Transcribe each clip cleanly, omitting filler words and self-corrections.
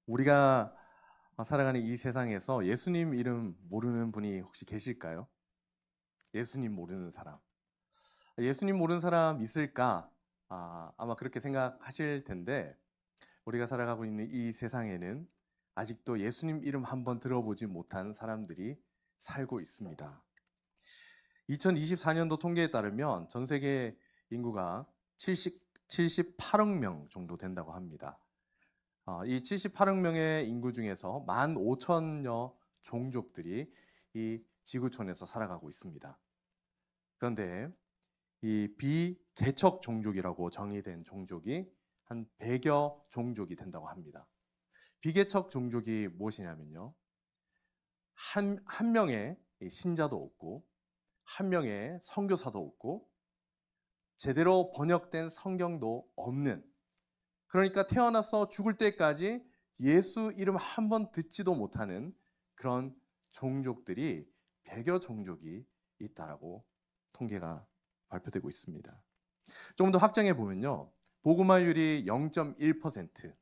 우리가 살아가는 이 세상에서 예수님 이름 모르는 분이 혹시 계실까요? 예수님 모르는 사람. 예수님 모르는 사람 있을까? 아마 그렇게 생각하실 텐데, 우리가 살아가고 있는 이 세상에는 아직도 예수님 이름 한번 들어보지 못한 사람들이 살고 있습니다. 2024년도 통계에 따르면 전 세계 인구가 78억 명 정도 된다고 합니다. 이 78억 명의 인구 중에서 15,000여 종족들이 이 지구촌에서 살아가고 있습니다. 그런데 이 비개척 종족이라고 정의된 종족이 한 100여 종족이 된다고 합니다. 비개척 종족이 무엇이냐면요. 한 명의 신자도 없고, 한 명의 선교사도 없고, 제대로 번역된 성경도 없는, 그러니까 태어나서 죽을 때까지 예수 이름 한 번 듣지도 못하는 그런 종족들이 100여 종족이 있다라고 통계가 발표되고 있습니다. 조금 더 확장해 보면요. 복음화율이 0.1%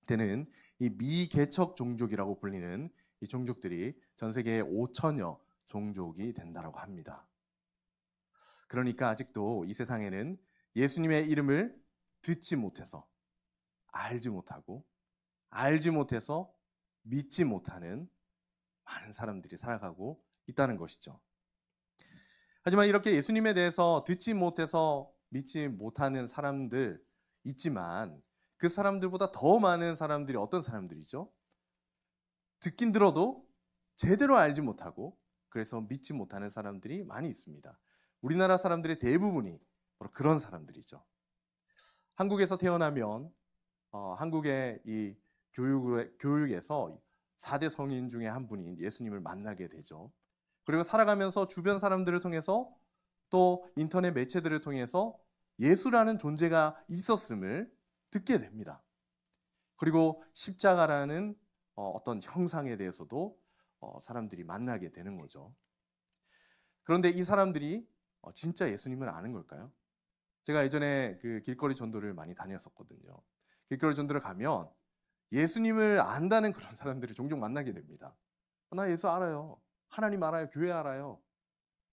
되는 이 미개척 종족이라고 불리는 이 종족들이 전 세계에 5천여 종족이 된다라고 합니다. 그러니까 아직도 이 세상에는 예수님의 이름을 듣지 못해서, 알지 못하고, 알지 못해서 믿지 못하는 많은 사람들이 살아가고 있다는 것이죠. 하지만 이렇게 예수님에 대해서 듣지 못해서 믿지 못하는 사람들 있지만, 그 사람들보다 더 많은 사람들이 어떤 사람들이죠? 듣긴 들어도 제대로 알지 못하고 그래서 믿지 못하는 사람들이 많이 있습니다. 우리나라 사람들의 대부분이 바로 그런 사람들이죠. 한국에서 태어나면 한국의 이 교육에서 4대 성인 중에 한 분인 예수님을 만나게 되죠. 그리고 살아가면서 주변 사람들을 통해서 또 인터넷 매체들을 통해서 예수라는 존재가 있었음을 듣게 됩니다. 그리고 십자가라는 어떤 형상에 대해서도 사람들이 만나게 되는 거죠. 그런데 이 사람들이 진짜 예수님을 아는 걸까요? 제가 예전에 그 길거리 전도를 많이 다녔었거든요. 길거리 전도를 가면 예수님을 안다는 그런 사람들을 종종 만나게 됩니다. 나 예수 알아요. 하나님 알아요. 교회 알아요.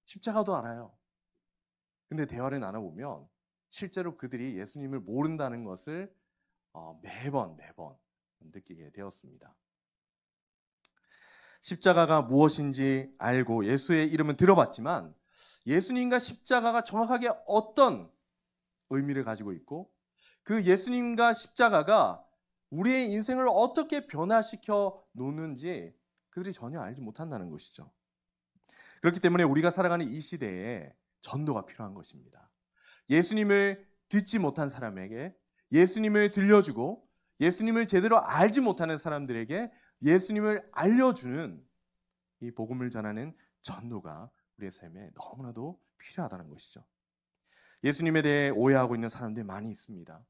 십자가도 알아요. 근데 대화를 나눠보면 실제로 그들이 예수님을 모른다는 것을 매번 느끼게 되었습니다. 십자가가 무엇인지 알고 예수의 이름은 들어봤지만 예수님과 십자가가 정확하게 어떤 의미를 가지고 있고 그 예수님과 십자가가 우리의 인생을 어떻게 변화시켜 놓는지 그들이 전혀 알지 못한다는 것이죠. 그렇기 때문에 우리가 살아가는 이 시대에 전도가 필요한 것입니다. 예수님을 듣지 못한 사람에게 예수님을 들려주고 예수님을 제대로 알지 못하는 사람들에게 예수님을 알려주는 이 복음을 전하는 전도가 우리의 삶에 너무나도 필요하다는 것이죠. 예수님에 대해 오해하고 있는 사람들이 많이 있습니다.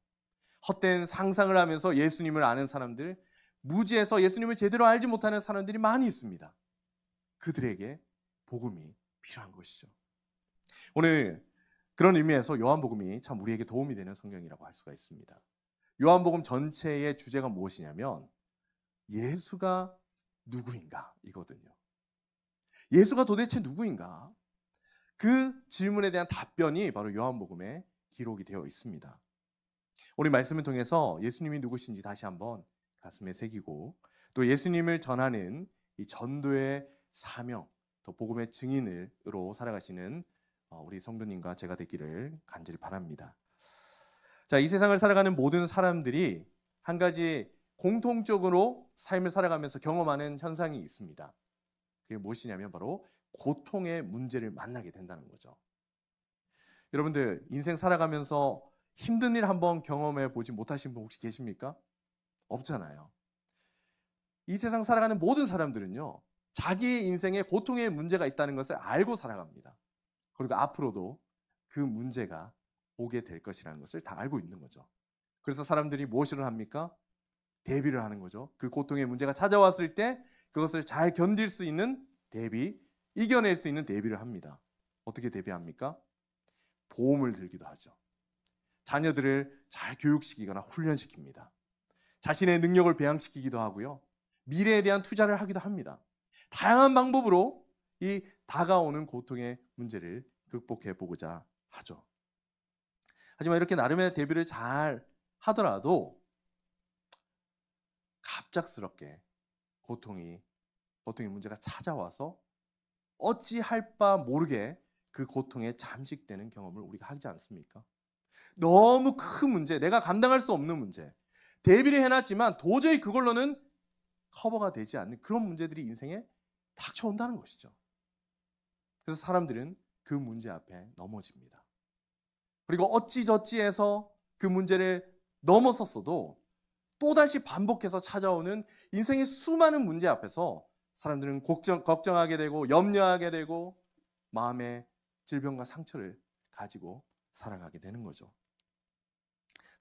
헛된 상상을 하면서 예수님을 아는 사람들, 무지해서 예수님을 제대로 알지 못하는 사람들이 많이 있습니다. 그들에게 복음이 필요한 것이죠. 오늘 그런 의미에서 요한복음이 참 우리에게 도움이 되는 성경이라고 할 수가 있습니다. 요한복음 전체의 주제가 무엇이냐면 예수가 누구인가 이거든요. 예수가 도대체 누구인가? 그 질문에 대한 답변이 바로 요한복음에 기록이 되어 있습니다. 오늘 말씀을 통해서 예수님이 누구신지 다시 한번 가슴에 새기고 또 예수님을 전하는 이 전도의 사명, 또 복음의 증인으로 살아가시는 우리 성도님과 제가 되기를 간절히 바랍니다. 자, 이 세상을 살아가는 모든 사람들이 한 가지 공통적으로 삶을 살아가면서 경험하는 현상이 있습니다. 그게 무엇이냐면 바로 고통의 문제를 만나게 된다는 거죠. 여러분들 인생 살아가면서 힘든 일 한번 경험해 보지 못하신 분 혹시 계십니까? 없잖아요. 이 세상 살아가는 모든 사람들은요, 자기의 인생에 고통의 문제가 있다는 것을 알고 살아갑니다. 그리고 앞으로도 그 문제가 오게 될 것이라는 것을 다 알고 있는 거죠. 그래서 사람들이 무엇을 합니까? 대비를 하는 거죠. 그 고통의 문제가 찾아왔을 때 그것을 잘 견딜 수 있는 대비, 이겨낼 수 있는 대비를 합니다. 어떻게 대비합니까? 보험을 들기도 하죠. 자녀들을 잘 교육시키거나 훈련시킵니다. 자신의 능력을 배양시키기도 하고요. 미래에 대한 투자를 하기도 합니다. 다양한 방법으로 이 다가오는 고통의 문제를 극복해 보고자 하죠. 하지만 이렇게 나름의 대비를 잘 하더라도 갑작스럽게 고통의 문제가 찾아와서 어찌할 바 모르게 그 고통에 잠식되는 경험을 우리가 하지 않습니까? 너무 큰 문제, 내가 감당할 수 없는 문제, 대비를 해놨지만 도저히 그걸로는 커버가 되지 않는 그런 문제들이 인생에 닥쳐온다는 것이죠. 그래서 사람들은 그 문제 앞에 넘어집니다. 그리고 어찌저찌해서 그 문제를 넘어섰어도 또다시 반복해서 찾아오는 인생의 수많은 문제 앞에서 사람들은 걱정하게 되고 염려하게 되고 마음의 질병과 상처를 가지고 살아가게 되는 거죠.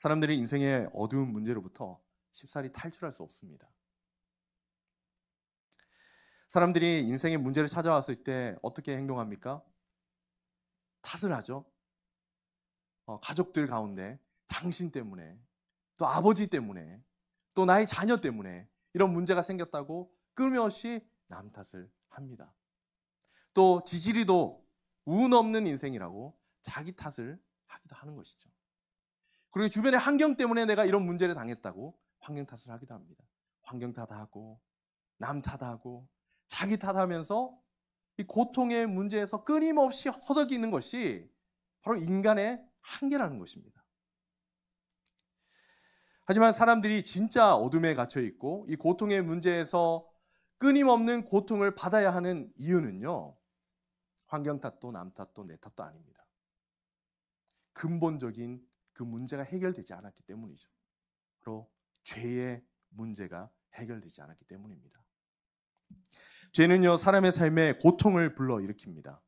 사람들이 인생의 어두운 문제로부터 쉽사리 탈출할 수 없습니다. 사람들이 인생의 문제를 찾아왔을 때 어떻게 행동합니까? 탓을 하죠. 가족들 가운데 당신 때문에, 또 아버지 때문에, 또 나의 자녀 때문에 이런 문제가 생겼다고 끊임없이 남 탓을 합니다. 또 지지리도 운 없는 인생이라고 자기 탓을 하기도 하는 것이죠. 그리고 주변의 환경 때문에 내가 이런 문제를 당했다고 환경 탓을 하기도 합니다. 환경 탓하고 남 탓하고 자기 탓하면서 이 고통의 문제에서 끊임없이 허덕이는 것이 바로 인간의 한계라는 것입니다. 하지만 사람들이 진짜 어둠에 갇혀 있고 이 고통의 문제에서 끊임없는 고통을 받아야 하는 이유는요, 환경 탓도 남 탓도 내 탓도 아닙니다. 근본적인 그 문제가 해결되지 않았기 때문이죠. 바로 죄의 문제가 해결되지 않았기 때문입니다. 죄는요, 사람의 삶에 고통을 불러일으킵니다.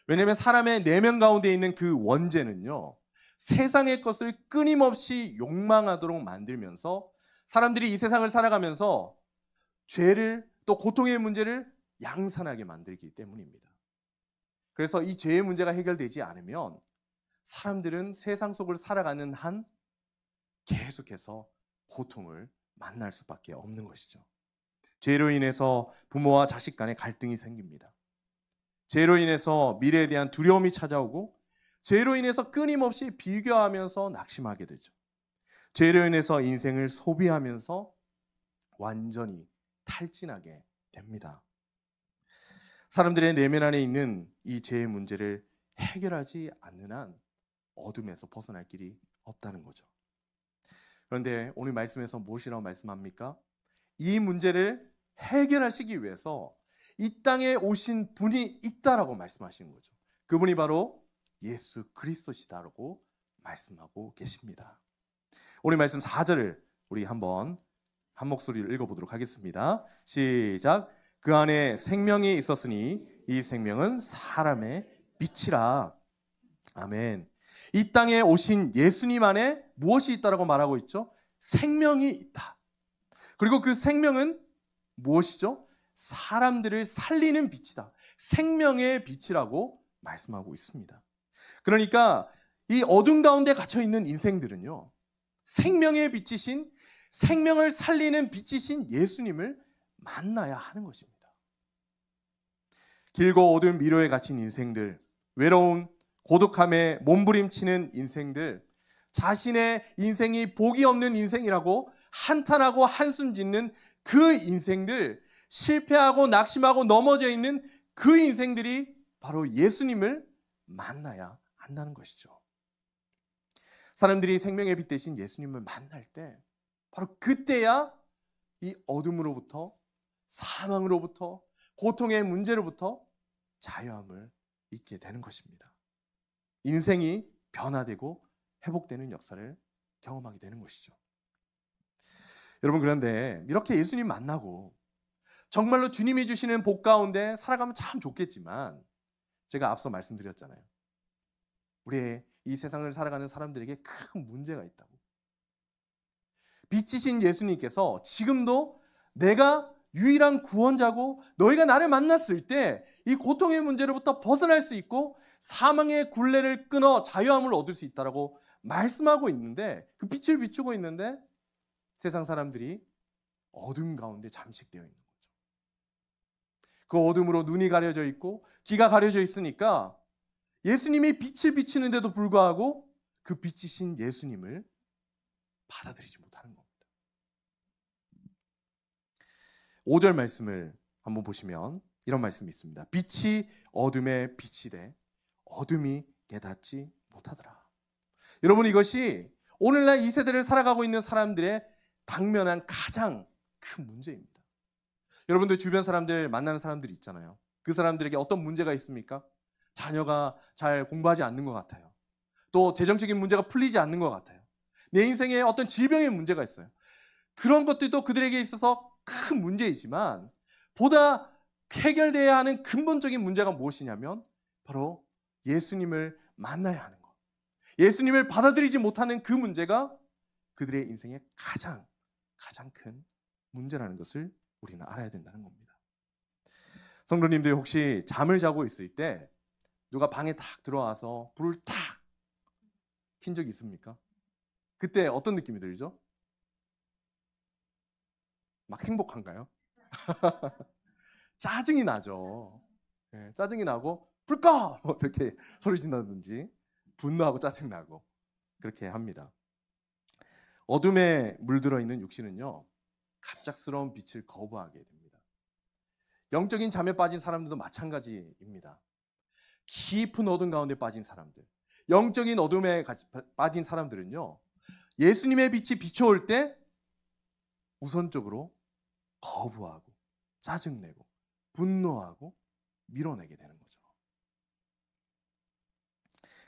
왜냐하면 사람의 내면 가운데 있는 그 원죄는요, 세상의 것을 끊임없이 욕망하도록 만들면서 사람들이 이 세상을 살아가면서 죄를 또 고통의 문제를 양산하게 만들기 때문입니다. 그래서 이 죄의 문제가 해결되지 않으면 사람들은 세상 속을 살아가는 한 계속해서 고통을 만날 수밖에 없는 것이죠. 죄로 인해서 부모와 자식 간의 갈등이 생깁니다. 죄로 인해서 미래에 대한 두려움이 찾아오고 죄로 인해서 끊임없이 비교하면서 낙심하게 되죠. 죄로 인해서 인생을 소비하면서 완전히 탈진하게 됩니다. 사람들의 내면 안에 있는 이 죄의 문제를 해결하지 않는 한 어둠에서 벗어날 길이 없다는 거죠. 그런데 오늘 말씀에서 무엇이라고 말씀합니까? 이 문제를 해결하시기 위해서 이 땅에 오신 분이 있다라고 말씀하시는 거죠. 그분이 바로 예수 그리스도시다라고 말씀하고 계십니다. 오늘 말씀 4절을 우리 한번 한 목소리를 읽어보도록 하겠습니다. 시작. 그 안에 생명이 있었으니 이 생명은 사람의 빛이라. 아멘. 이 땅에 오신 예수님 안에 무엇이 있다라고 말하고 있죠? 생명이 있다. 그리고 그 생명은 무엇이죠? 사람들을 살리는 빛이다. 생명의 빛이라고 말씀하고 있습니다. 그러니까 이 어둠 가운데 갇혀 있는 인생들은요, 생명의 빛이신, 생명을 살리는 빛이신 예수님을 만나야 하는 것입니다. 길고 어두운 미로에 갇힌 인생들, 외로운 고독함에 몸부림치는 인생들, 자신의 인생이 복이 없는 인생이라고 한탄하고 한숨 짓는 그 인생들, 실패하고 낙심하고 넘어져 있는 그 인생들이 바로 예수님을 만나야 한다는 것이죠. 사람들이 생명의 빛 대신 예수님을 만날 때 바로 그때야 이 어둠으로부터, 사망으로부터, 고통의 문제로부터 자유함을 잊게 되는 것입니다. 인생이 변화되고 회복되는 역사를 경험하게 되는 것이죠. 여러분, 그런데 이렇게 예수님 만나고 정말로 주님이 주시는 복 가운데 살아가면 참 좋겠지만, 제가 앞서 말씀드렸잖아요. 우리의 이 세상을 살아가는 사람들에게 큰 문제가 있다고. 빛이신 예수님께서 지금도 내가 유일한 구원자고 너희가 나를 만났을 때 이 고통의 문제로부터 벗어날 수 있고 사망의 굴레를 끊어 자유함을 얻을 수 있다라고 말씀하고 있는데, 그 빛을 비추고 있는데 세상 사람들이 어둠 가운데 잠식되어 있는 거죠. 그 어둠으로 눈이 가려져 있고 귀가 가려져 있으니까 예수님이 빛을 비추는데도 불구하고 그 빛이신 예수님을 받아들이지 못하는 겁니다. 5절 말씀을 한번 보시면 이런 말씀이 있습니다. 빛이 어둠에 빛이 돼 어둠이 깨닫지 못하더라. 여러분, 이것이 오늘날 이 세대를 살아가고 있는 사람들의 당면한 가장 큰 문제입니다. 여러분들 주변 사람들 만나는 사람들이 있잖아요. 그 사람들에게 어떤 문제가 있습니까? 자녀가 잘 공부하지 않는 것 같아요. 또 재정적인 문제가 풀리지 않는 것 같아요. 내 인생에 어떤 질병의 문제가 있어요. 그런 것들도 그들에게 있어서 큰 문제이지만 보다 해결돼야 하는 근본적인 문제가 무엇이냐면 바로 예수님을 만나야 하는 것. 예수님을 받아들이지 못하는 그 문제가 그들의 인생의 가장 큰 문제라는 것을 우리는 알아야 된다는 겁니다. 성도님들, 혹시 잠을 자고 있을 때 누가 방에 탁 들어와서 불을 탁 킨 적이 있습니까? 그때 어떤 느낌이 들죠? 막 행복한가요? 짜증이 나죠. 네, 짜증이 나고 불 꺼! 이렇게 소리 지르든지 분노하고 짜증나고 그렇게 합니다. 어둠에 물들어 있는 육신은요, 갑작스러운 빛을 거부하게 됩니다. 영적인 잠에 빠진 사람들도 마찬가지입니다. 깊은 어둠 가운데 빠진 사람들, 영적인 어둠에 빠진 사람들은요, 예수님의 빛이 비춰올 때 우선적으로 거부하고 짜증내고 분노하고 밀어내게 되는 거죠.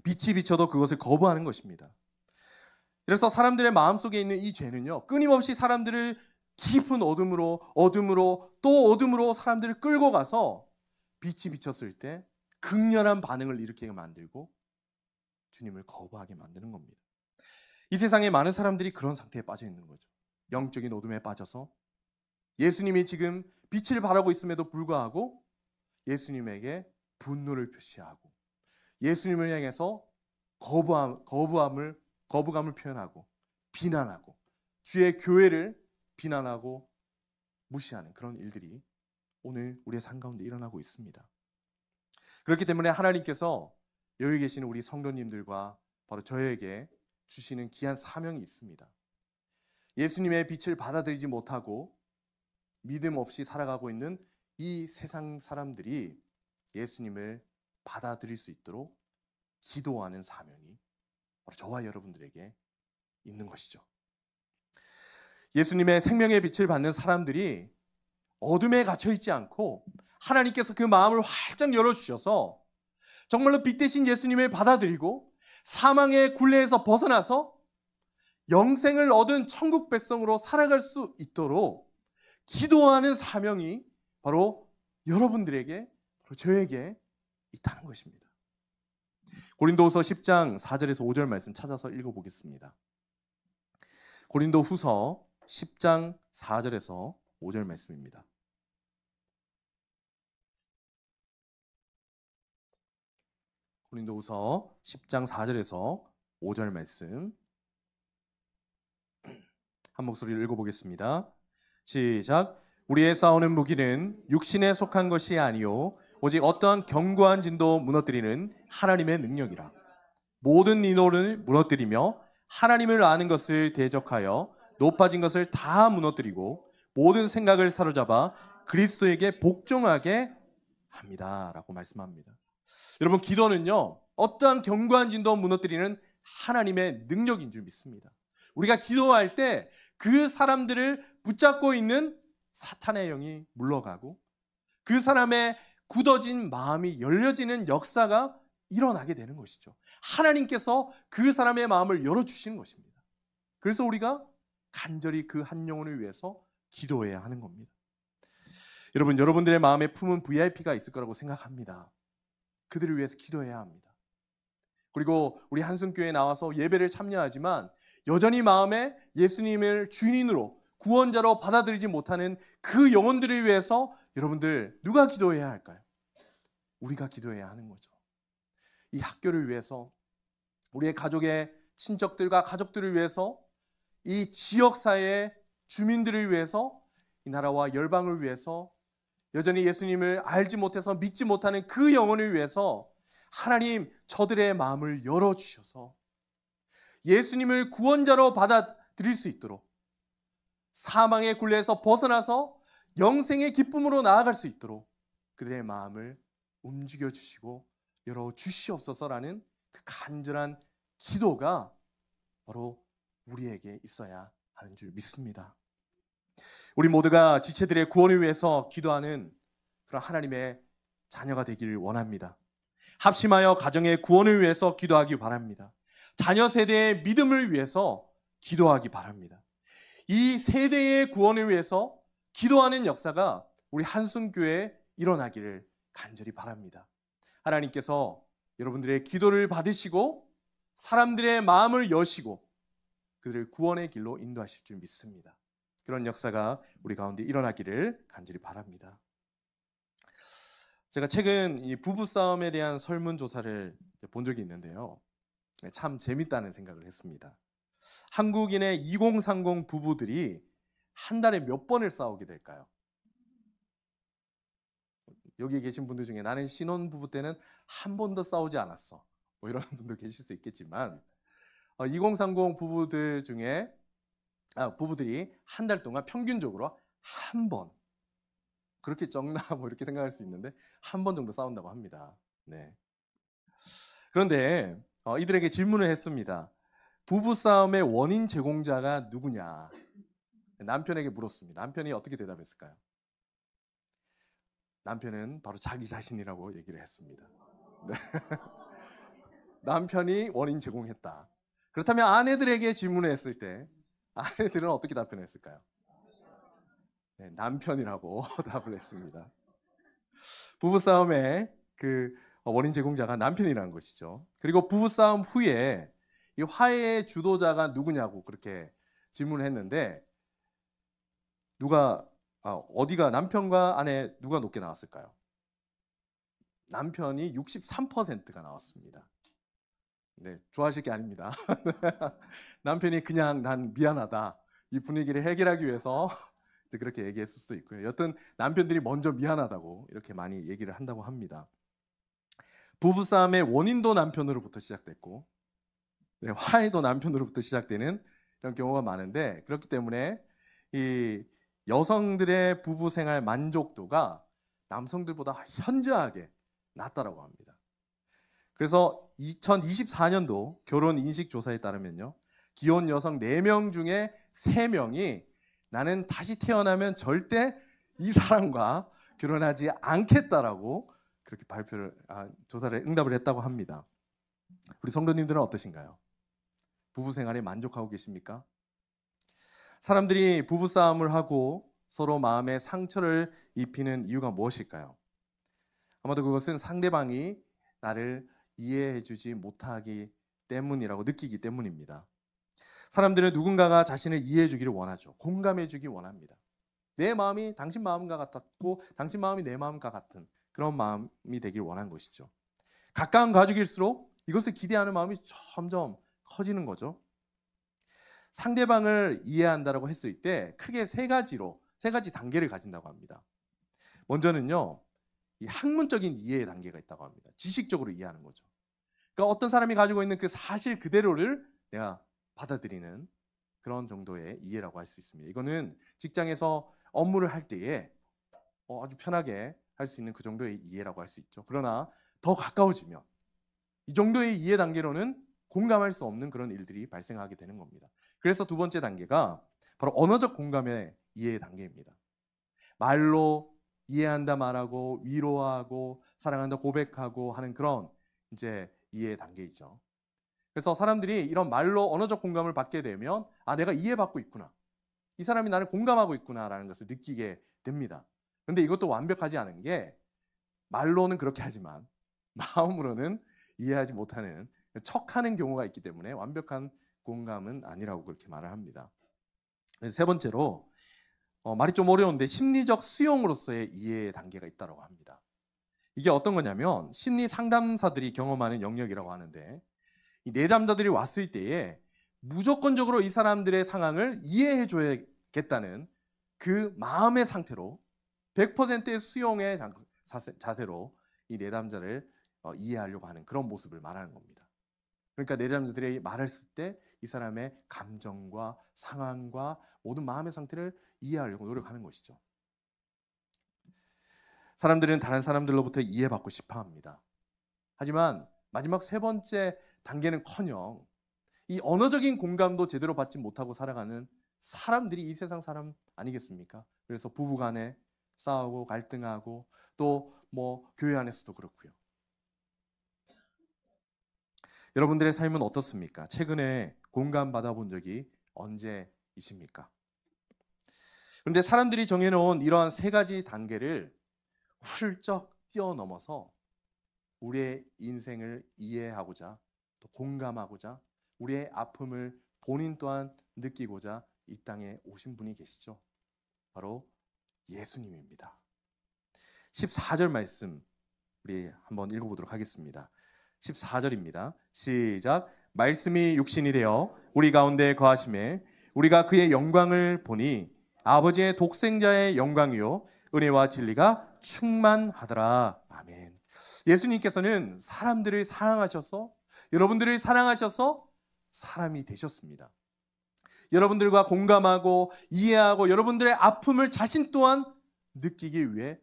빛이 비춰도 그것을 거부하는 것입니다. 그래서 사람들의 마음속에 있는 이 죄는요, 끊임없이 사람들을 깊은 어둠으로 또 어둠으로 사람들을 끌고 가서 빛이 비쳤을 때 극렬한 반응을 일으키게 만들고 주님을 거부하게 만드는 겁니다. 이 세상에 많은 사람들이 그런 상태에 빠져 있는 거죠. 영적인 어둠에 빠져서 예수님이 지금 빛을 발하고 있음에도 불구하고 예수님에게 분노를 표시하고 예수님을 향해서 거부감을 표현하고 비난하고 주의 교회를 비난하고 무시하는 그런 일들이 오늘 우리의 삶 가운데 일어나고 있습니다. 그렇기 때문에 하나님께서 여기 계시는 우리 성도님들과 바로 저에게 주시는 귀한 사명이 있습니다. 예수님의 빛을 받아들이지 못하고 믿음 없이 살아가고 있는 이 세상 사람들이 예수님을 받아들일 수 있도록 기도하는 사명이 바로 저와 여러분들에게 있는 것이죠. 예수님의 생명의 빛을 받는 사람들이 어둠에 갇혀 있지 않고 하나님께서 그 마음을 활짝 열어주셔서 정말로 빛 대신 예수님을 받아들이고 사망의 굴레에서 벗어나서 영생을 얻은 천국 백성으로 살아갈 수 있도록 기도하는 사명이 바로 여러분들에게, 바로 저에게 있다는 것입니다. 고린도후서 10장 4절에서 5절 말씀 찾아서 읽어보겠습니다. 고린도후서 10장 4절에서 5절 말씀입니다. 고린도후서 10장 4절에서 5절 말씀 한 목소리로 읽어보겠습니다. 시작. 우리의 싸우는 무기는 육신에 속한 것이 아니요 오직 어떠한 견고한 진도 무너뜨리는 하나님의 능력이라. 모든 이론을 무너뜨리며 하나님을 아는 것을 대적하여 높아진 것을 다 무너뜨리고 모든 생각을 사로잡아 그리스도에게 복종하게 합니다. 라고 말씀합니다. 여러분, 기도는요, 어떠한 견고한 진도 무너뜨리는 하나님의 능력인 줄 믿습니다. 우리가 기도할 때 그 사람들을 붙잡고 있는 사탄의 영이 물러가고 그 사람의 굳어진 마음이 열려지는 역사가 일어나게 되는 것이죠. 하나님께서 그 사람의 마음을 열어주시는 것입니다. 그래서 우리가 간절히 그 한 영혼을 위해서 기도해야 하는 겁니다. 여러분, 여러분들의 마음에 품은 VIP가 있을 거라고 생각합니다. 그들을 위해서 기도해야 합니다. 그리고 우리 한숨교회에 나와서 예배를 참여하지만 여전히 마음에 예수님을 주인으로 구원자로 받아들이지 못하는 그 영혼들을 위해서 여러분들 누가 기도해야 할까요? 우리가 기도해야 하는 거죠. 이 학교를 위해서, 우리의 가족의 친척들과 가족들을 위해서, 이 지역사회의 주민들을 위해서, 이 나라와 열방을 위해서, 여전히 예수님을 알지 못해서 믿지 못하는 그 영혼을 위해서 하나님 저들의 마음을 열어주셔서 예수님을 구원자로 받아들일 수 있도록, 사망의 굴레에서 벗어나서 영생의 기쁨으로 나아갈 수 있도록 그들의 마음을 움직여 주시고 열어 주시옵소서라는 그 간절한 기도가 바로 우리에게 있어야 하는 줄 믿습니다. 우리 모두가 지체들의 구원을 위해서 기도하는 그런 하나님의 자녀가 되기를 원합니다. 합심하여 가정의 구원을 위해서 기도하기 바랍니다. 자녀 세대의 믿음을 위해서 기도하기 바랍니다. 이 세대의 구원을 위해서 기도하는 역사가 우리 한순교회에 일어나기를 간절히 바랍니다. 하나님께서 여러분들의 기도를 받으시고 사람들의 마음을 여시고 그들을 구원의 길로 인도하실 줄 믿습니다. 그런 역사가 우리 가운데 일어나기를 간절히 바랍니다. 제가 최근 이 부부싸움에 대한 설문조사를 본 적이 있는데요. 참 재밌다는 생각을 했습니다. 한국인의 2030 부부들이 한 달에 몇 번을 싸우게 될까요? 여기 계신 분들 중에 나는 신혼부부 때는 한 번도 싸우지 않았어, 뭐 이런 분도 계실 수 있겠지만 2030 부부들 중에 부부들이 한 달 동안 평균적으로 한 번, 그렇게 적나 뭐 이렇게 생각할 수 있는데 한 번 정도 싸운다고 합니다. 네. 그런데 이들에게 질문을 했습니다. 부부싸움의 원인 제공자가 누구냐? 남편에게 물었습니다. 남편이 어떻게 대답했을까요? 남편은 바로 자기 자신이라고 얘기를 했습니다. 네. 남편이 원인 제공했다. 그렇다면 아내들에게 질문을 했을 때 아내들은 어떻게 답변했을까요? 네, 남편이라고 답을 했습니다. 부부싸움의 그 원인 제공자가 남편이라는 것이죠. 그리고 부부싸움 후에 이 화해의 주도자가 누구냐고 그렇게 질문을 했는데 어디가 남편과 아내 누가 높게 나왔을까요? 남편이 63%가 나왔습니다. 네, 좋아하실 게 아닙니다. 남편이 그냥 난 미안하다, 이 분위기를 해결하기 위해서 그렇게 얘기했을 수도 있고요. 여튼 남편들이 먼저 미안하다고 이렇게 많이 얘기를 한다고 합니다. 부부싸움의 원인도 남편으로부터 시작됐고 화해도 남편으로부터 시작되는 이런 경우가 많은데, 그렇기 때문에 이 여성들의 부부 생활 만족도가 남성들보다 현저하게 낮다라고 합니다. 그래서 2024년도 결혼 인식 조사에 따르면요, 기혼 여성 4명 중에 3명이 나는 다시 태어나면 절대 이 사람과 결혼하지 않겠다라고 그렇게 조사를 응답을 했다고 합니다. 우리 성도님들은 어떠신가요? 부부 생활에 만족하고 계십니까? 사람들이 부부싸움을 하고 서로 마음에 상처를 입히는 이유가 무엇일까요? 아마도 그것은 상대방이 나를 이해해주지 못하기 때문이라고 느끼기 때문입니다. 사람들은 누군가가 자신을 이해해주기를 원하죠. 공감해주기 원합니다. 내 마음이 당신 마음과 같았고 당신 마음이 내 마음과 같은 그런 마음이 되길 원한 것이죠. 가까운 가족일수록 이것을 기대하는 마음이 점점 커지는 거죠. 상대방을 이해한다고 했을 때 크게 세 가지 단계를 가진다고 합니다. 먼저는요, 이 학문적인 이해의 단계가 있다고 합니다. 지식적으로 이해하는 거죠. 그러니까 어떤 사람이 가지고 있는 그 사실 그대로를 내가 받아들이는 그런 정도의 이해라고 할 수 있습니다. 이거는 직장에서 업무를 할 때에 아주 편하게 할 수 있는 그 정도의 이해라고 할 수 있죠. 그러나 더 가까워지면 이 정도의 이해 단계로는 공감할 수 없는 그런 일들이 발생하게 되는 겁니다. 그래서 두 번째 단계가 바로 언어적 공감의 이해의 단계입니다. 말로 이해한다 말하고 위로하고 사랑한다 고백하고 하는 그런 이제 이해의 단계이죠. 그래서 사람들이 이런 말로 언어적 공감을 받게 되면 내가 이해받고 있구나, 이 사람이 나를 공감하고 있구나라는 것을 느끼게 됩니다. 그런데 이것도 완벽하지 않은 게, 말로는 그렇게 하지만 마음으로는 이해하지 못하는 척하는 경우가 있기 때문에 완벽한 공감은 아니라고 그렇게 말을 합니다. 세 번째로 말이 좀 어려운데 심리적 수용으로서의 이해의 단계가 있다고 합니다. 이게 어떤 거냐면 심리 상담사들이 경험하는 영역이라고 하는데, 이 내담자들이 왔을 때에 무조건적으로 이 사람들의 상황을 이해해 줘야 수용하겠다는 그 마음의 상태로 100%의 수용의 자세로 이 내담자를 이해하려고 하는 그런 모습을 말하는 겁니다. 그러니까 내담자들이 말했을 때 이 사람의 감정과 상황과 모든 마음의 상태를 이해하려고 노력하는 것이죠. 사람들은 다른 사람들로부터 이해받고 싶어 합니다. 하지만 마지막 세 번째 단계는커녕 이 언어적인 공감도 제대로 받지 못하고 살아가는 사람들이 이 세상 사람 아니겠습니까? 그래서 부부간에 싸우고 갈등하고 또 교회 안에서도 그렇고요. 여러분들의 삶은 어떻습니까? 최근에 공감받아 본 적이 언제이십니까? 그런데 사람들이 정해놓은 이러한 세 가지 단계를 훌쩍 뛰어넘어서 우리의 인생을 이해하고자 또 공감하고자 우리의 아픔을 본인 또한 느끼고자 이 땅에 오신 분이 계시죠. 바로 예수님입니다. 14절 말씀 우리 한번 읽어보도록 하겠습니다. 14절입니다. 시작. 말씀이 육신이 되어 우리 가운데 거하심에 우리가 그의 영광을 보니 아버지의 독생자의 영광이요 은혜와 진리가 충만하더라. 아멘. 예수님께서는 사람들을 사랑하셔서 여러분들을 사랑하셔서 사람이 되셨습니다. 여러분들과 공감하고 이해하고 여러분들의 아픔을 자신 또한 느끼기 위해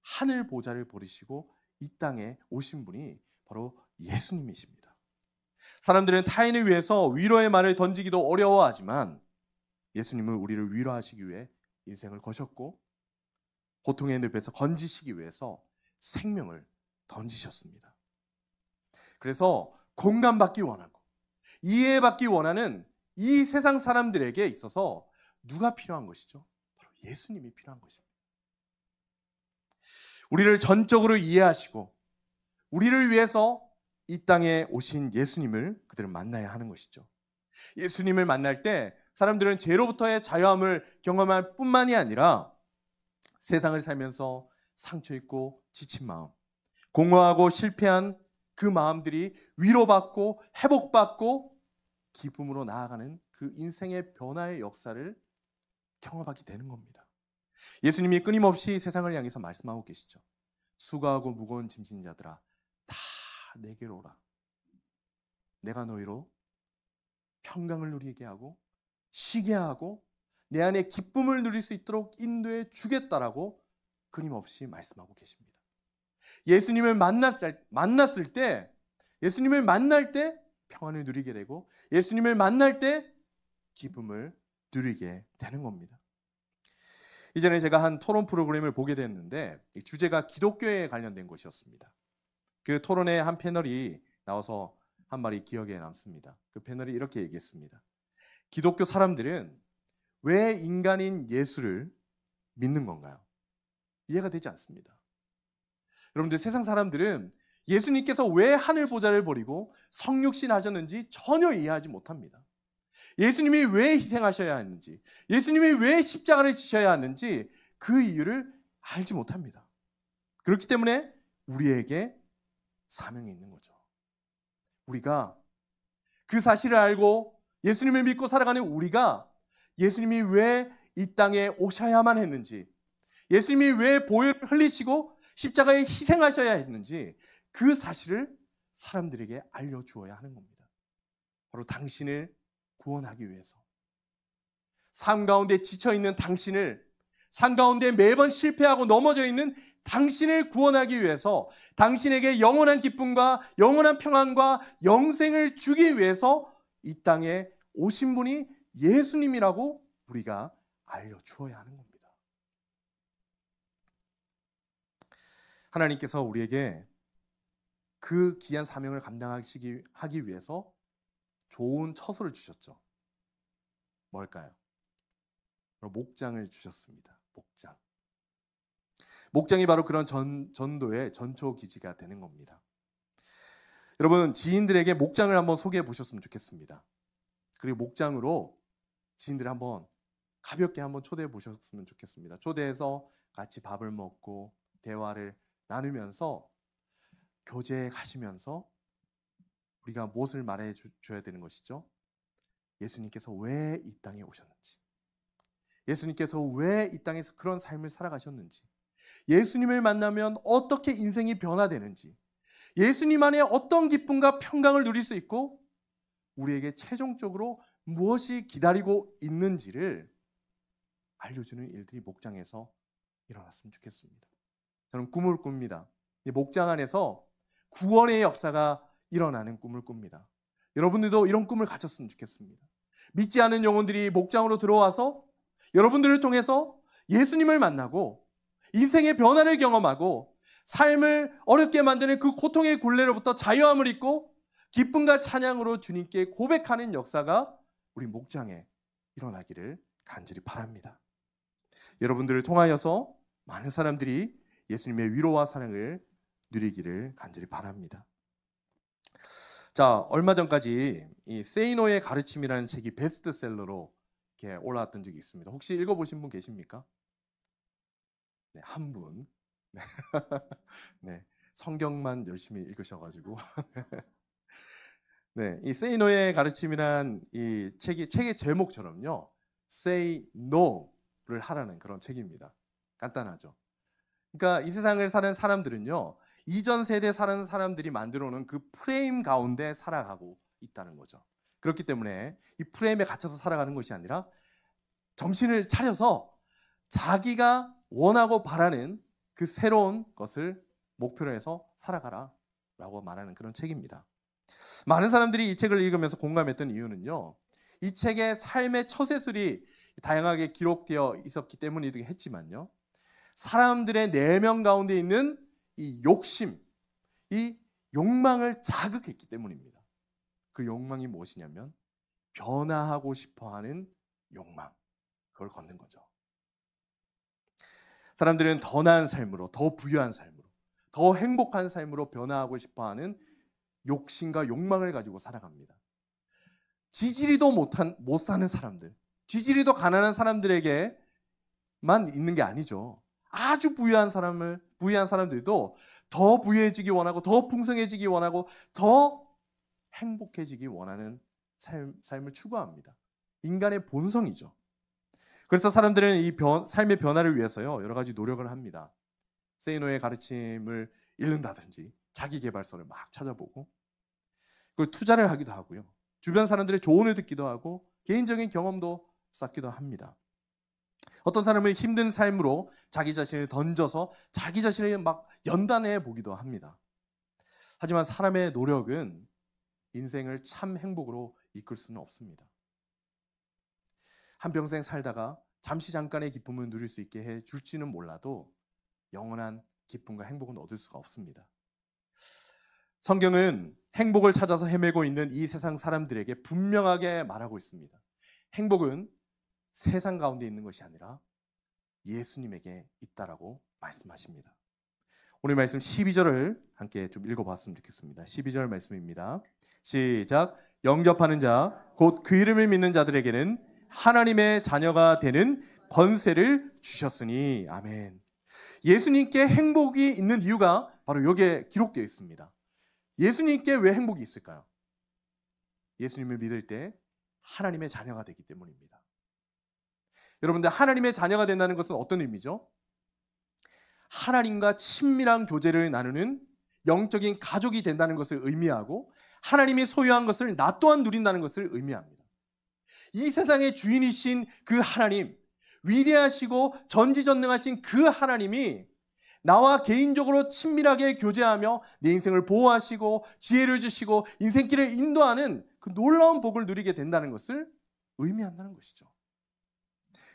하늘 보좌를 버리시고 이 땅에 오신 분이 바로 예수님이십니다. 사람들은 타인을 위해서 위로의 말을 던지기도 어려워하지만 예수님은 우리를 위로하시기 위해 인생을 거셨고 고통의 늪에서 건지시기 위해서 생명을 던지셨습니다. 그래서 공감받기 원하고 이해받기 원하는 이 세상 사람들에게 있어서 누가 필요한 것이죠? 바로 예수님이 필요한 것입니다. 우리를 전적으로 이해하시고 우리를 위해서 이 땅에 오신 예수님을 그들은 만나야 하는 것이죠. 예수님을 만날 때 사람들은 죄로부터의 자유함을 경험할 뿐만이 아니라 세상을 살면서 상처 있고 지친 마음, 공허하고 실패한 그 마음들이 위로받고 회복받고 기쁨으로 나아가는 그 인생의 변화의 역사를 경험하게 되는 겁니다. 예수님이 끊임없이 세상을 향해서 말씀하고 계시죠. 수고하고 무거운 짐진 자들아 다 내게로 오라. 내가 너희로 평강을 누리게 하고 쉬게 하고 내 안에 기쁨을 누릴 수 있도록 인도해 주겠다라고 끊임없이 말씀하고 계십니다. 예수님을 만났을 때 예수님을 만날 때 평안을 누리게 되고 예수님을 만날 때 기쁨을 누리게 되는 겁니다. 이전에 제가 한 토론 프로그램을 보게 됐는데 이 주제가 기독교에 관련된 것이었습니다. 그 토론에 한 패널이 나와서 한 말이 기억에 남습니다. 그 패널이 이렇게 얘기했습니다. 기독교 사람들은 왜 인간인 예수를 믿는 건가요? 이해가 되지 않습니다. 여러분들 세상 사람들은 예수님께서 왜 하늘 보좌를 버리고 성육신 하셨는지 전혀 이해하지 못합니다. 예수님이 왜 희생하셔야 했는지, 예수님이 왜 십자가를 지셔야 하는지 그 이유를 알지 못합니다. 그렇기 때문에 우리에게 사명이 있는 거죠. 우리가 그 사실을 알고 예수님을 믿고 살아가는 우리가 예수님이 왜 이 땅에 오셔야만 했는지, 예수님이 왜 보혈을 흘리시고 십자가에 희생하셔야 했는지 그 사실을 사람들에게 알려주어야 하는 겁니다. 바로 당신을 구원하기 위해서. 삶 가운데 지쳐있는 당신을, 삶 가운데 매번 실패하고 넘어져 있는 당신을 구원하기 위해서, 당신에게 영원한 기쁨과 영원한 평안과 영생을 주기 위해서 이 땅에 오신 분이 예수님이라고 우리가 알려주어야 하는 겁니다. 하나님께서 우리에게 그 귀한 사명을 감당하기 위해서 좋은 처소를 주셨죠. 뭘까요? 목장을 주셨습니다. 목장. 목장이 바로 그런 전도의 전초 기지가 되는 겁니다. 여러분, 지인들에게 목장을 한번 소개해 보셨으면 좋겠습니다. 그리고 목장으로 지인들 한번 가볍게 한번 초대해 보셨으면 좋겠습니다. 초대해서 같이 밥을 먹고 대화를 나누면서 교제해 가시면서 우리가 무엇을 말해 줘야 되는 것이죠? 예수님께서 왜 이 땅에 오셨는지, 예수님께서 왜 이 땅에서 그런 삶을 살아가셨는지, 예수님을 만나면 어떻게 인생이 변화되는지, 예수님 안에 어떤 기쁨과 평강을 누릴 수 있고 우리에게 최종적으로 무엇이 기다리고 있는지를 알려주는 일들이 목장에서 일어났으면 좋겠습니다. 저는 꿈을 꿉니다. 이 목장 안에서 구원의 역사가 일어나는 꿈을 꿉니다. 여러분들도 이런 꿈을 가졌으면 좋겠습니다. 믿지 않은 영혼들이 목장으로 들어와서 여러분들을 통해서 예수님을 만나고 인생의 변화를 경험하고 삶을 어렵게 만드는 그 고통의 굴레로부터 자유함을 입고 기쁨과 찬양으로 주님께 고백하는 역사가 우리 목장에 일어나기를 간절히 바랍니다. 여러분들을 통하여서 많은 사람들이 예수님의 위로와 사랑을 누리기를 간절히 바랍니다. 자, 얼마 전까지 이 Say No의 가르침이라는 책이 베스트셀러로 이렇게 올라왔던 적이 있습니다. 혹시 읽어보신 분 계십니까? 네, 한 분. 네. 네, 성경만 열심히 읽으셔가지고. 네, 이 Say No의 가르침이란 이 책의 제목처럼요, Say No를 하라는 그런 책입니다. 간단하죠. 그러니까 이 세상을 사는 사람들은요, 이전 세대 사는 사람들이 만들어 놓은 그 프레임 가운데 살아가고 있다는 거죠. 그렇기 때문에 이 프레임에 갇혀서 살아가는 것이 아니라 정신을 차려서 자기가 원하고 바라는 그 새로운 것을 목표로 해서 살아가라 라고 말하는 그런 책입니다. 많은 사람들이 이 책을 읽으면서 공감했던 이유는요, 이 책의 삶의 처세술이 다양하게 기록되어 있었기 때문이기도 했지만요, 사람들의 내면 가운데 있는 이 욕심, 이 욕망을 자극했기 때문입니다. 그 욕망이 무엇이냐면 변화하고 싶어하는 욕망, 그걸 걷는 거죠. 사람들은 더 나은 삶으로, 더 부유한 삶으로, 더 행복한 삶으로 변화하고 싶어하는 욕심과 욕망을 가지고 살아갑니다. 지지리도 못 사는 사람들, 지지리도 가난한 사람들에게만 있는 게 아니죠. 아주 부유한 사람들도 더 부유해지기 원하고, 더 풍성해지기 원하고, 더 행복해지기 원하는 삶을 추구합니다. 인간의 본성이죠. 그래서 사람들은 이 삶의 변화를 위해서요, 여러 가지 노력을 합니다. 세이노의 가르침을 읽는다든지 자기 개발서를 막 찾아보고, 그리고 투자를 하기도 하고요, 주변 사람들의 조언을 듣기도 하고, 개인적인 경험도 쌓기도 합니다. 어떤 사람은 힘든 삶으로 자기 자신을 던져서 자기 자신을 막 연단해 보기도 합니다. 하지만 사람의 노력은 인생을 참 행복으로 이끌 수는 없습니다. 한평생 살다가 잠시 잠깐의 기쁨을 누릴 수 있게 해 줄지는 몰라도 영원한 기쁨과 행복은 얻을 수가 없습니다. 성경은 행복을 찾아서 헤매고 있는 이 세상 사람들에게 분명하게 말하고 있습니다. 행복은 세상 가운데 있는 것이 아니라 예수님에게 있다라고 말씀하십니다. 오늘 말씀 12절을 함께 좀 읽어봤으면 좋겠습니다. 12절 말씀입니다. 시작. 영접하는 자, 곧 그 이름을 믿는 자들에게는 하나님의 자녀가 되는 권세를 주셨으니. 아멘. 예수님께 행복이 있는 이유가 바로 여기에 기록되어 있습니다. 예수님께 왜 행복이 있을까요? 예수님을 믿을 때 하나님의 자녀가 되기 때문입니다. 여러분들, 하나님의 자녀가 된다는 것은 어떤 의미죠? 하나님과 친밀한 교제를 나누는 영적인 가족이 된다는 것을 의미하고, 하나님이 소유한 것을 나 또한 누린다는 것을 의미합니다. 이 세상의 주인이신 그 하나님, 위대하시고 전지전능하신 그 하나님이 나와 개인적으로 친밀하게 교제하며 내 인생을 보호하시고 지혜를 주시고 인생길을 인도하는 그 놀라운 복을 누리게 된다는 것을 의미한다는 것이죠.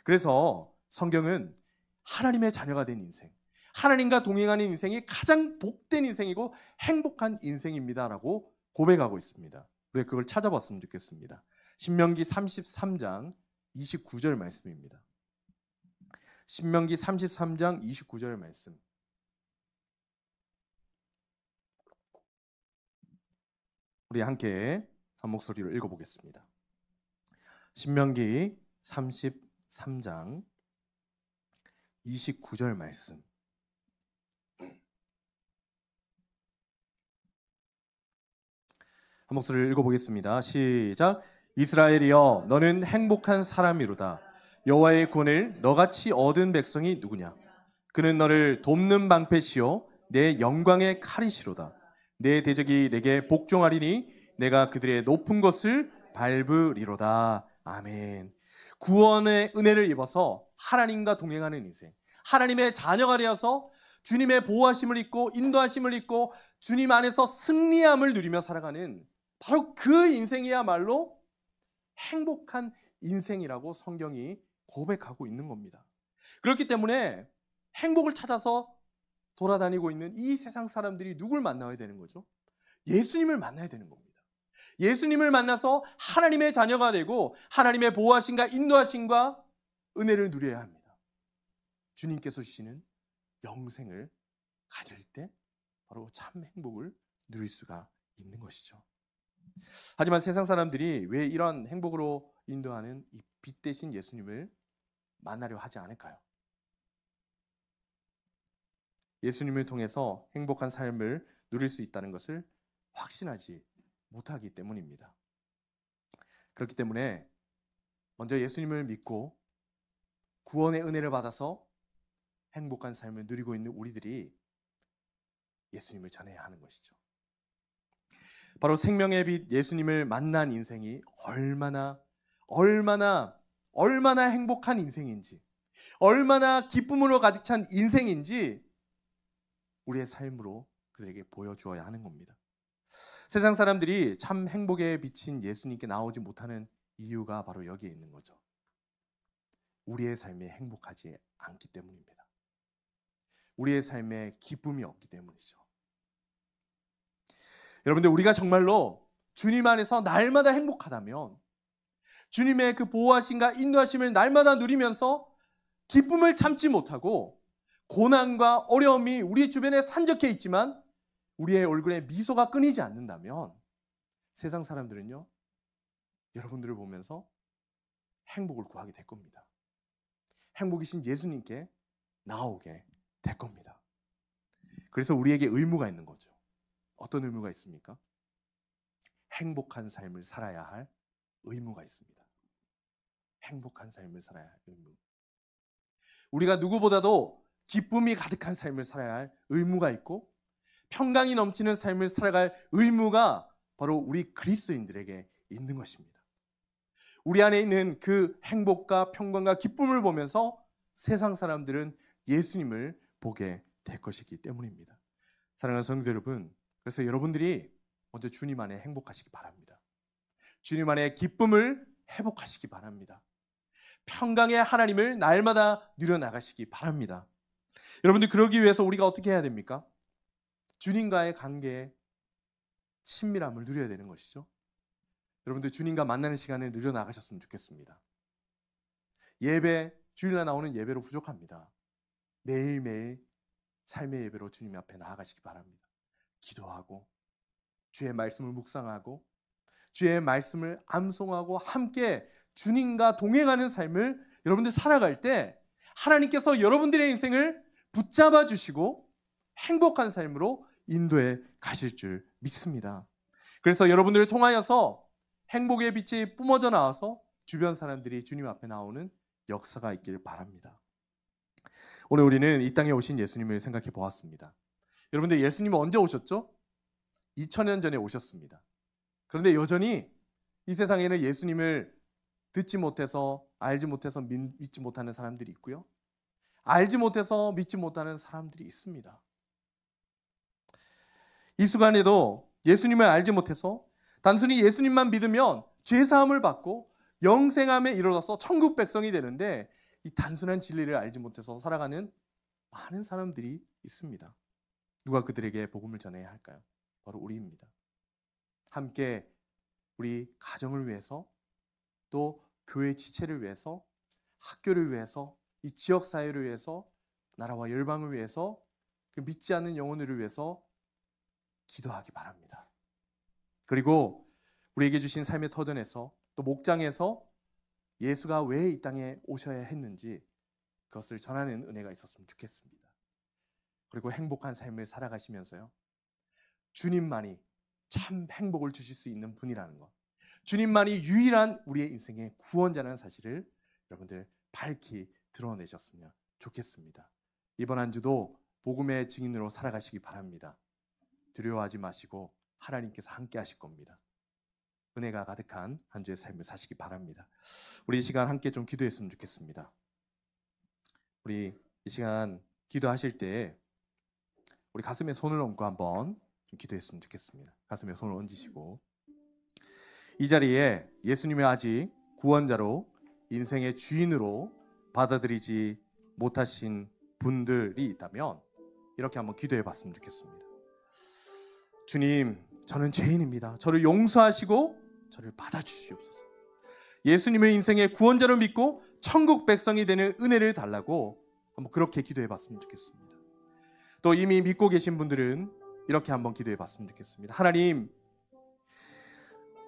그래서 성경은 하나님의 자녀가 된 인생, 하나님과 동행하는 인생이 가장 복된 인생이고 행복한 인생입니다라고 고백하고 있습니다. 우리가 그걸 찾아봤으면 좋겠습니다. 신명기 33장 29절 말씀입니다. 신명기 33장 29절 말씀. 우리 함께 한 목소리로 읽어보겠습니다. 신명기 33장 29절 말씀. 한 목소리를 읽어보겠습니다. 시작. 이스라엘이여, 너는 행복한 사람이로다. 여호와의 구원을 너같이 얻은 백성이 누구냐? 그는 너를 돕는 방패시요 내 영광의 칼이시로다. 내 대적이 내게 복종하리니 내가 그들의 높은 곳을 밟으리로다. 아멘. 구원의 은혜를 입어서 하나님과 동행하는 인생, 하나님의 자녀가 되어서 주님의 보호하심을 입고 인도하심을 입고 주님 안에서 승리함을 누리며 살아가는 바로 그 인생이야말로 행복한 인생이라고 성경이 고백하고 있는 겁니다. 그렇기 때문에 행복을 찾아서 돌아다니고 있는 이 세상 사람들이 누굴 만나야 되는 거죠? 예수님을 만나야 되는 겁니다. 예수님을 만나서 하나님의 자녀가 되고 하나님의 보호하심과 인도하심과 은혜를 누려야 합니다. 주님께서 주시는 영생을 가질 때 바로 참 행복을 누릴 수가 있는 것이죠. 하지만 세상 사람들이 왜 이런 행복으로 인도하는 이 빛 대신 예수님을 만나려 하지 않을까요? 예수님을 통해서 행복한 삶을 누릴 수 있다는 것을 확신하지 못하기 때문입니다. 그렇기 때문에 먼저 예수님을 믿고 구원의 은혜를 받아서 행복한 삶을 누리고 있는 우리들이 예수님을 전해야 하는 것이죠. 바로 생명의 빛 예수님을 만난 인생이 얼마나 행복한 인생인지, 얼마나 기쁨으로 가득 찬 인생인지 우리의 삶으로 그들에게 보여주어야 하는 겁니다. 세상 사람들이 참 행복에 비친 예수님께 나오지 못하는 이유가 바로 여기에 있는 거죠. 우리의 삶에 행복하지 않기 때문입니다. 우리의 삶에 기쁨이 없기 때문이죠. 여러분들, 우리가 정말로 주님 안에서 날마다 행복하다면, 주님의 그 보호하심과 인도하심을 날마다 누리면서 기쁨을 참지 못하고 고난과 어려움이 우리 주변에 산적해 있지만 우리의 얼굴에 미소가 끊이지 않는다면 세상 사람들은요, 여러분들을 보면서 행복을 구하게 될 겁니다. 행복이신 예수님께 나오게 될 겁니다. 그래서 우리에게 의무가 있는 거죠. 어떤 의무가 있습니까? 행복한 삶을 살아야 할 의무가 있습니다. 행복한 삶을 살아야 할 의무. 우리가 누구보다도 기쁨이 가득한 삶을 살아야 할 의무가 있고 평강이 넘치는 삶을 살아갈 의무가 바로 우리 그리스도인들에게 있는 것입니다. 우리 안에 있는 그 행복과 평강과 기쁨을 보면서 세상 사람들은 예수님을 보게 될 것이기 때문입니다. 사랑하는 성도 여러분, 그래서 여러분들이 먼저 주님 안에 행복하시기 바랍니다. 주님 안에 기쁨을 회복하시기 바랍니다. 평강의 하나님을 날마다 누려나가시기 바랍니다. 여러분들, 그러기 위해서 우리가 어떻게 해야 됩니까? 주님과의 관계에 친밀함을 누려야 되는 것이죠. 여러분들, 주님과 만나는 시간을 누려나가셨으면 좋겠습니다. 예배, 주일날 나오는 예배로 부족합니다. 매일매일 삶의 예배로 주님 앞에 나아가시기 바랍니다. 기도하고 주의 말씀을 묵상하고 주의 말씀을 암송하고 함께 주님과 동행하는 삶을 여러분들 살아갈 때 하나님께서 여러분들의 인생을 붙잡아 주시고 행복한 삶으로 인도해 가실 줄 믿습니다. 그래서 여러분들을 통하여서 행복의 빛이 뿜어져 나와서 주변 사람들이 주님 앞에 나오는 역사가 있기를 바랍니다. 오늘 우리는 이 땅에 오신 예수님을 생각해 보았습니다. 여러분들, 예수님은 언제 오셨죠? 2000년 전에 오셨습니다. 그런데 여전히 이 세상에는 예수님을 듣지 못해서, 알지 못해서 믿지 못하는 사람들이 있고요. 알지 못해서 믿지 못하는 사람들이 있습니다. 이 순간에도 예수님을 알지 못해서 단순히 예수님만 믿으면 죄사함을 받고 영생함에 이르러서 천국 백성이 되는데 이 단순한 진리를 알지 못해서 살아가는 많은 사람들이 있습니다. 누가 그들에게 복음을 전해야 할까요? 바로 우리입니다. 함께 우리 가정을 위해서, 또 교회 지체를 위해서, 학교를 위해서, 이 지역사회를 위해서, 나라와 열방을 위해서, 그 믿지 않는 영혼들을 위해서 기도하기 바랍니다. 그리고 우리에게 주신 삶의 터전에서, 또 목장에서 예수가 왜 이 땅에 오셔야 했는지 그것을 전하는 은혜가 있었으면 좋겠습니다. 그리고 행복한 삶을 살아가시면서요, 주님만이 참 행복을 주실 수 있는 분이라는 것, 주님만이 유일한 우리의 인생의 구원자라는 사실을 여러분들 밝히 드러내셨으면 좋겠습니다. 이번 한 주도 복음의 증인으로 살아가시기 바랍니다. 두려워하지 마시고 하나님께서 함께 하실 겁니다. 은혜가 가득한 한 주의 삶을 사시기 바랍니다. 우리 이 시간 함께 좀 기도했으면 좋겠습니다. 우리 이 시간 기도하실 때 우리 가슴에 손을 얹고 한번 좀 기도했으면 좋겠습니다. 가슴에 손을 얹으시고, 이 자리에 예수님을 아직 구원자로 인생의 주인으로 받아들이지 못하신 분들이 있다면 이렇게 한번 기도해 봤으면 좋겠습니다. 주님, 저는 죄인입니다. 저를 용서하시고 저를 받아주시옵소서. 예수님을 인생의 구원자로 믿고 천국 백성이 되는 은혜를 달라고 한번 그렇게 기도해 봤으면 좋겠습니다. 또 이미 믿고 계신 분들은 이렇게 한번 기도해 봤으면 좋겠습니다. 하나님,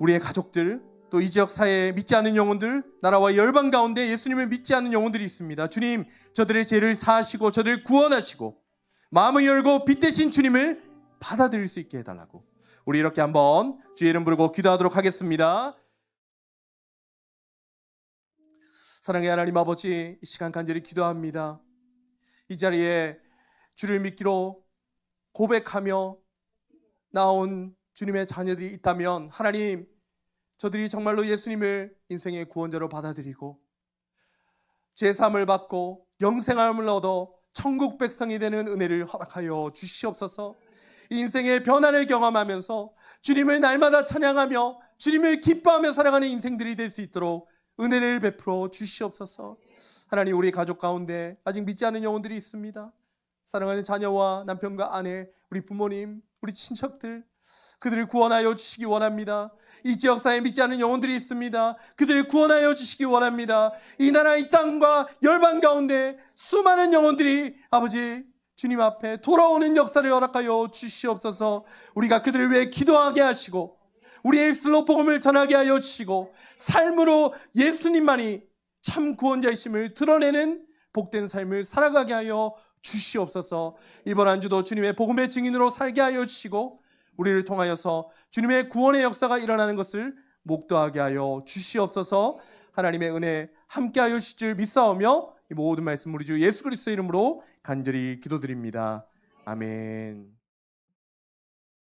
우리의 가족들, 또 이 지역 사회에 믿지 않는 영혼들, 나라와 열방 가운데 예수님을 믿지 않는 영혼들이 있습니다. 주님, 저들의 죄를 사하시고 저들을 구원하시고 마음을 열고 빛 대신 주님을 받아들일 수 있게 해달라고 우리 이렇게 한번 주의 이름 부르고 기도하도록 하겠습니다. 사랑의 하나님 아버지, 이 시간 간절히 기도합니다. 이 자리에 주를 믿기로 고백하며 나온 주님의 자녀들이 있다면 하나님, 저들이 정말로 예수님을 인생의 구원자로 받아들이고 제사함을 받고 영생함을 얻어 천국 백성이 되는 은혜를 허락하여 주시옵소서. 인생의 변화를 경험하면서 주님을 날마다 찬양하며 주님을 기뻐하며 살아가는 인생들이 될 수 있도록 은혜를 베풀어 주시옵소서. 하나님, 우리 가족 가운데 아직 믿지 않은 영혼들이 있습니다. 사랑하는 자녀와 남편과 아내, 우리 부모님, 우리 친척들, 그들을 구원하여 주시기 원합니다. 이 지역사회에 믿지 않는 영혼들이 있습니다. 그들을 구원하여 주시기 원합니다. 이 나라 이 땅과 열방 가운데 수많은 영혼들이 아버지 주님 앞에 돌아오는 역사를 허락하여 주시옵소서. 우리가 그들을 위해 기도하게 하시고 우리의 입술로 복음을 전하게 하여 주시고 삶으로 예수님만이 참 구원자이심을 드러내는 복된 삶을 살아가게 하여 주시옵소서. 이번 한 주도 주님의 복음의 증인으로 살게 하여 주시고 우리를 통하여서 주님의 구원의 역사가 일어나는 것을 목도하게 하여 주시옵소서. 하나님의 은혜 함께 하여 주실 줄 믿사오며 이 모든 말씀 우리 주 예수 그리스도의 이름으로 간절히 기도드립니다. 아멘.